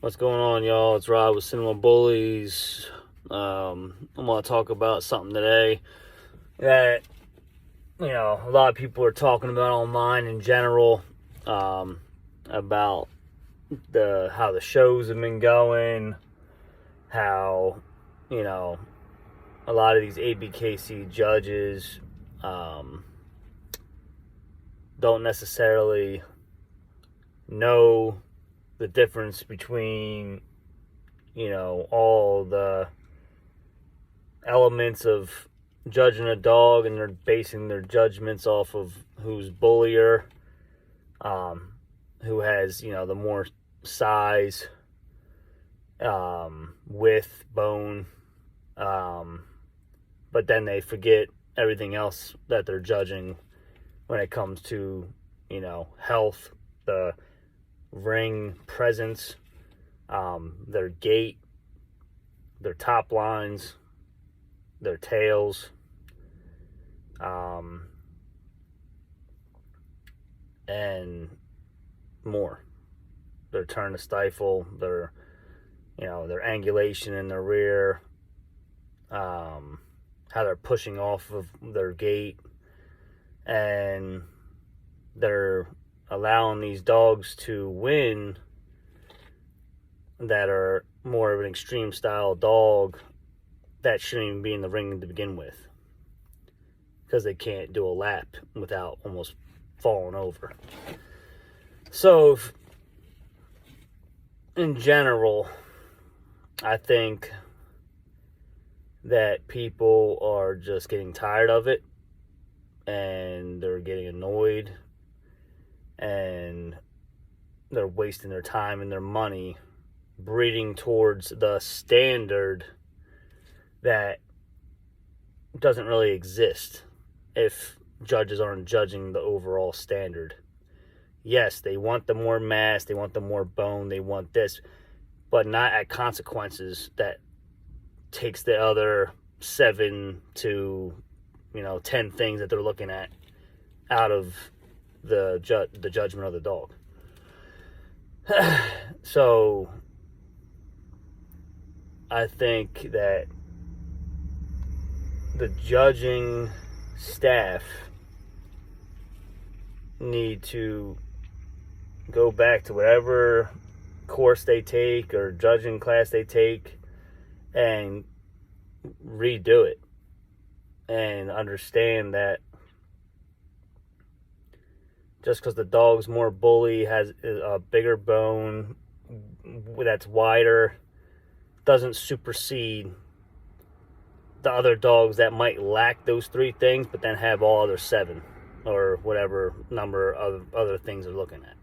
What's going on, y'all? It's Rob with Cinema Bullies. I'm going to talk about something today that, a lot of people are talking about online in general, about how the shows have been going, how, a lot of these ABKC judges don't necessarily know the difference between, all the elements of judging a dog, and they're basing their judgments off of who's bullier, who has, the more size, width, bone, but then they forget everything else that they're judging when it comes to, health, the ring presence, their gait, their top lines, their tails, and more. Their turn to stifle, their angulation in their rear, how they're pushing off of their gait, and they're allowing these dogs to win that are more of an extreme style dog that shouldn't even be in the ring to begin with, because they can't do a lap without almost falling over. So in general, I think that people are just getting tired of it, and they're getting annoyed, and they're wasting their time and their money breeding towards the standard that doesn't really exist if judges aren't judging the overall standard. Yes, they want the more mass, they want the more bone, they want this, but not at consequences that takes the other 7 to 10 things that they're looking at out of the judgment of the dog. So I think that the judging staff need to go back to whatever course they take or judging class they take and redo it, and understand that just because the dog's more bully, has a bigger bone that's wider, doesn't supersede the other dogs that might lack those 3 things but then have all other 7 or whatever number of other things they're looking at.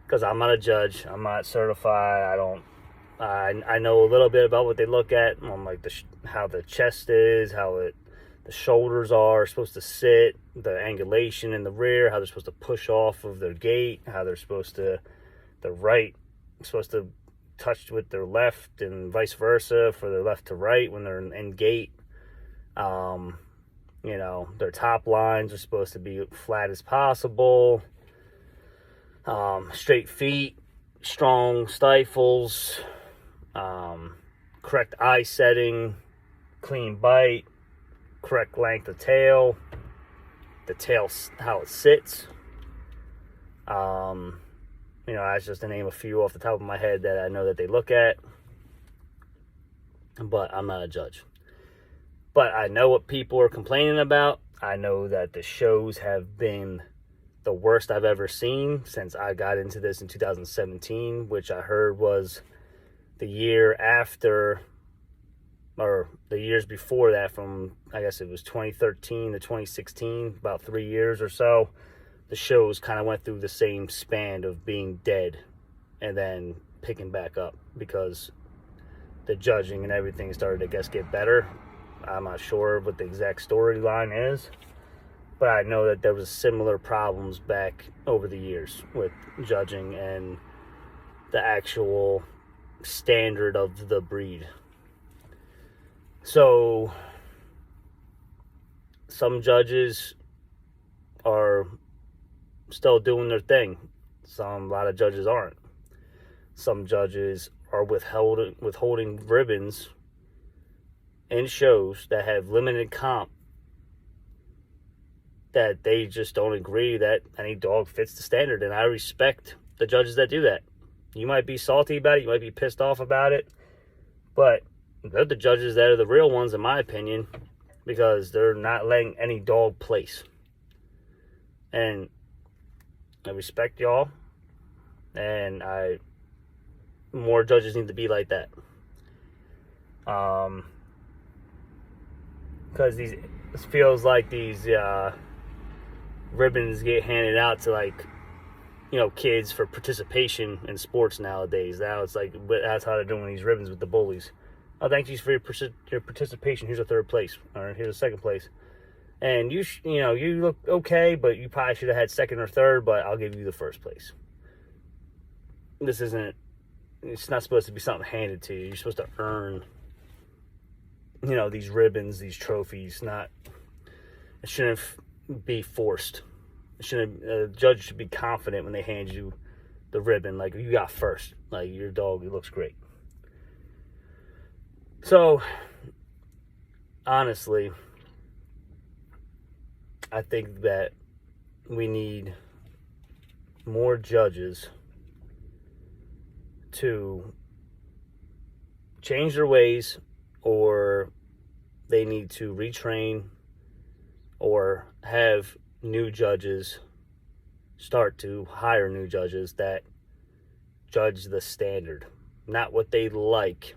Because I'm not a judge, I'm not certified, I know a little bit about what they look at, on like how the chest is, how the shoulders are supposed to sit, the angulation in the rear, how they're supposed to push off of their gait, how they're supposed to, the right supposed to touch with their left, and vice versa for their left to right when they're in gait. Their top lines are supposed to be flat as possible. Straight feet, strong stifles, correct eye setting, clean bite, correct length of tail, the tail, how it sits. That's just to name a few off the top of my head that I know that they look at, but I'm not a judge. But I know what people are complaining about. I know that the shows have been the worst I've ever seen since I got into this in 2017, which I heard was the year after, or the years before that, from, I guess it was 2013 to 2016, about 3 years or so. The shows kind of went through the same span of being dead and then picking back up because the judging and everything started to, get better. I'm not sure what the exact storyline is, but I know that there was similar problems back over the years with judging and the actual standard of the breed. So some judges are still doing their thing. A lot of judges aren't. some judges are withholding ribbons in shows that have limited comp, that they just don't agree that any dog fits the standard. And I respect the judges that do that. You might be salty about it, you might be pissed off about it, but they're the judges that are the real ones, in my opinion, because they're not letting any dog place. And I respect y'all, and more judges need to be like that. Because it feels like these ribbons get handed out to, like, kids for participation in sports nowadays. Now it's like, that's how they're doing these ribbons with the bullies. Oh, thank you for your participation. Here's a third place, or here's a second place. And you look okay, but you probably should have had second or third, but I'll give you the first place. It's not supposed to be something handed to you. You're supposed to earn, these ribbons, these trophies. It shouldn't be forced. A judge should be confident when they hand you the ribbon, like, you got first. Like, your dog, it looks great. So, honestly, I think that we need more judges to change their ways, or they need to retrain, or have new judges start to hire new judges that judge the standard, not what they like,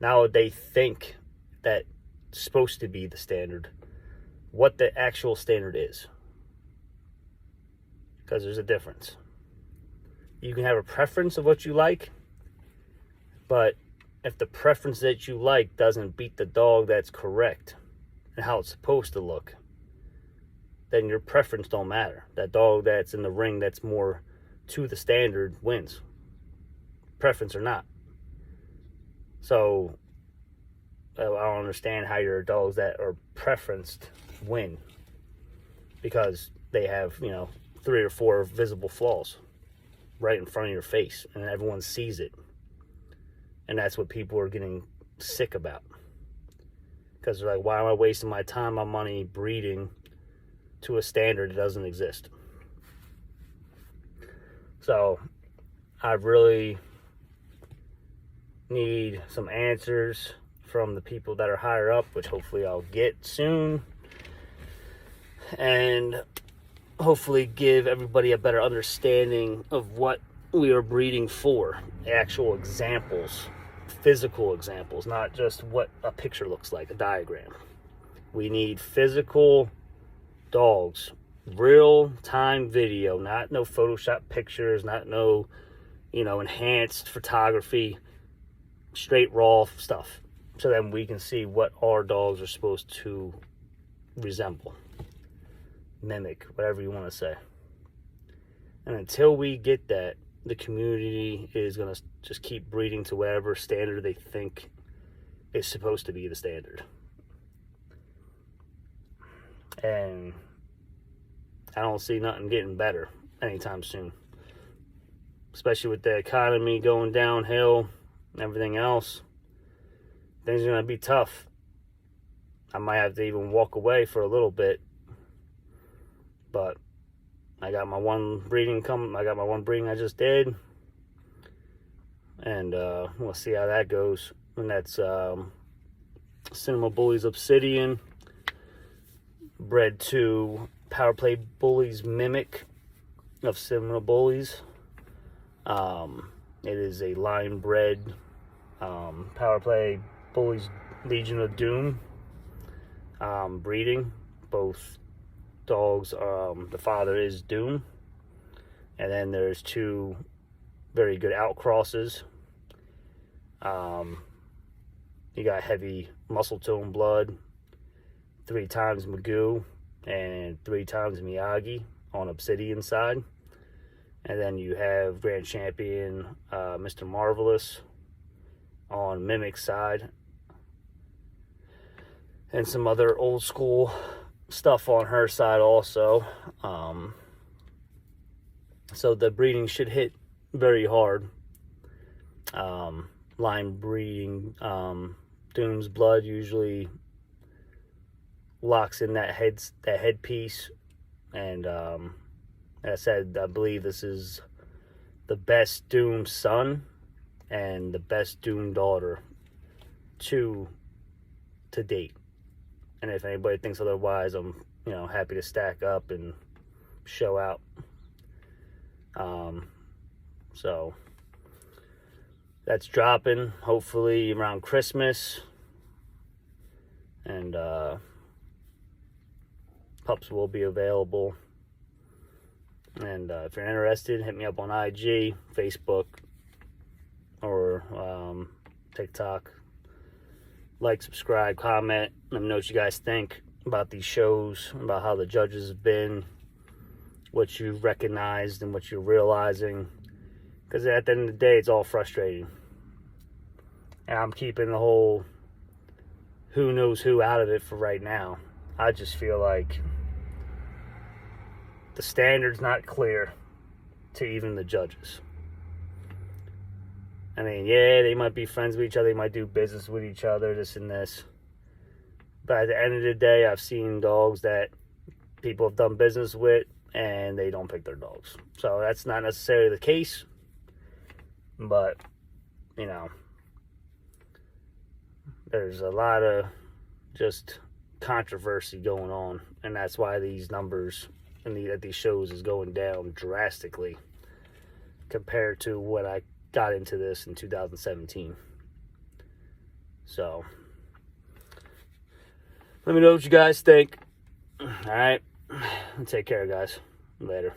not what they think that's supposed to be the standard, what the actual standard is. Because there's a difference. You can have a preference of what you like, but if the preference that you like doesn't beat the dog that's correct and how it's supposed to look, then your preference don't matter. That dog that's in the ring that's more to the standard wins, preference or not. So I don't understand how your dogs that are preferenced win, because they have 3 or 4 visible flaws right in front of your face, and everyone sees it. And that's what people are getting sick about, because they're like, why am I wasting my time, my money breeding to a standard that doesn't exist? So I really need some answers from the people that are higher up, which hopefully I'll get soon, and hopefully give everybody a better understanding of what we are breeding for. Actual examples, physical examples, not just what a picture looks like, a diagram. We need physical dogs, real-time video, not no Photoshop pictures, not no, enhanced photography, straight raw stuff, so then we can see what our dogs are supposed to resemble, mimic, whatever you want to say. And until we get that, the community is going to just keep breeding to whatever standard they think is supposed to be the standard. And I don't see nothing getting better anytime soon, especially with the economy going downhill and everything else. Things are going to be tough. I might have to even walk away for a little bit, but I got my one breeding I just did, and we'll see how that goes. And that's Cinema Bullies Obsidian, bred to Power Play Bullies mimic of Cinema Bullies. It is a line bred Power Play Bullies Legion of Doom breeding. Both dogs, the father is Doom, and then there's 2 very good outcrosses. You got heavy muscle tone blood, 3 times Magoo and 3 times Miyagi on Obsidian side, and then you have Grand Champion Mr. Marvelous on Mimic side, and some other old school stuff on her side also. So the breeding should hit very hard. line breeding. Doom's blood usually locks in that headpiece, and as I said, I believe this is the best Doom son and the best Doom daughter to date. And if anybody thinks otherwise, I'm happy to stack up and show out. So that's dropping hopefully around Christmas, and pups will be available. And if you're interested, hit me up on IG, Facebook, or TikTok. Like, subscribe, comment. Let me know what you guys think about these shows, about how the judges have been, what you've recognized and what you're realizing. Because at the end of the day, it's all frustrating. And I'm keeping the whole who knows who out of it for right now. I just feel like the standard's not clear to even the judges. I mean, yeah, they might be friends with each other, they might do business with each other, this and this. But at the end of the day, I've seen dogs that people have done business with and they don't pick their dogs. So that's not necessarily the case. But, there's a lot of just controversy going on. And that's why these numbers at these shows is going down drastically compared to when I got into this in 2017. So let me know what you guys think. All right, take care, guys. Later.